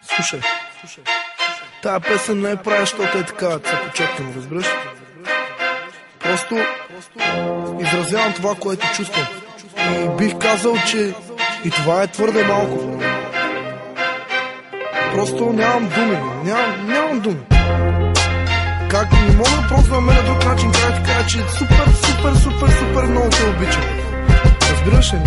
Слушай, тая песен не е правя, защото е така цъпочетена, разбираш? Просто изразявам това, което чувствам. И бих казал, че и това е твърде малко. Просто нямам думи, нямам думи. Как не мога просто да намеря друг начин, как да ти кажа, че супер много те обичам. Разбираш ли?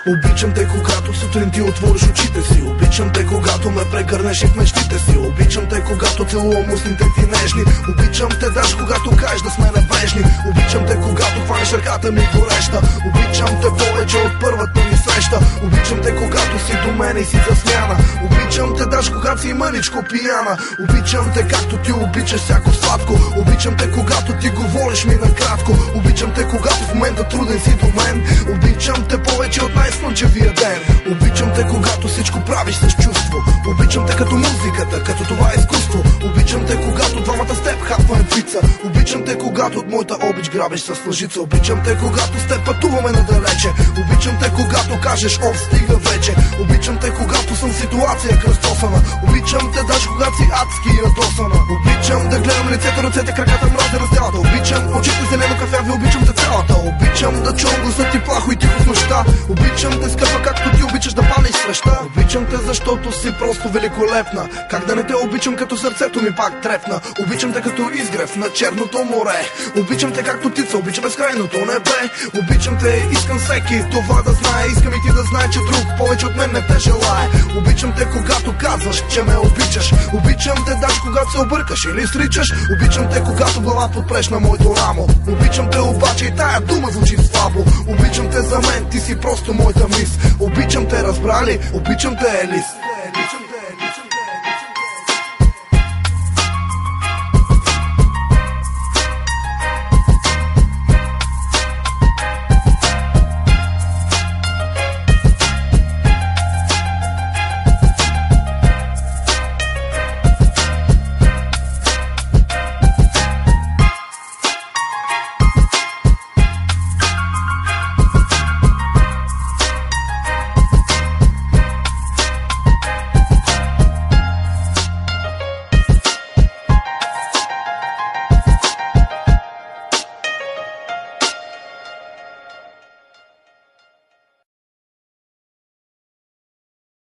Обичам те, когато сутрин ти отвориш очите си. Обичам те, когато ме прегърнеш и в мечтите си. Обичам те, когато целувам устните ти нежни. Обичам те даже когато кажеш да сме небрежни. Обичам те, когато хванеш ръката ми гореща. Обичам те повече от първата ми среща. Обичам те, когато си до мене и си за смяна. Обичам те даже когато си мъничко пияна. Обичам те, както ти обичаш всяко сладко. Обичам те, когато ти говориш ми накратко. Обичам те, когато в момента труден си до мен. Обичам те повече от слънчевия ден. Обичам те, когато всичко правиш с чувство. Обичам те като музиката, като това е изкуство. Обичам те, когато двамата с теб хапваме пица. Обичам те, когато от моята обич грабиш с лъжица. Обичам те, когато с теб пътуваме надалече. Обичам те, когато кажеш стига вече. Обичам те, когато съм в ситуация кръстосана. Обичам те, даже когато си адски ядосана. Обичам да гледам лицето, ръцете, краката, мразя разделата. Обичам очите зелено кафяви, обичам те цялата. Обичам да чувам гласа ти плахо и тихо в нощта. Обичам те, скъпа, както ти обичаш да палиш среща. Обичам те, защото си просто великолепна. Как да не те обичам, като сърцето ми пак трепна. Обичам те като изгрев на Черното море. Обичам те както птица, обичам безкрайното небе. Обичам те, искам всеки това да знае. Искам и ти да знае, че друг повече от мен не те желае. Обичам те, когато казваш, че ме обичаш. Обичам те, даже когато се объркаш или сричаш. Обичам те, когато глава подпреш на моето рамо. Обичам те обаче и тая дума звучи слабо. Обичам те, за мен ти си просто моята мис. Обичам те, разбрали? Обичам те, Елис.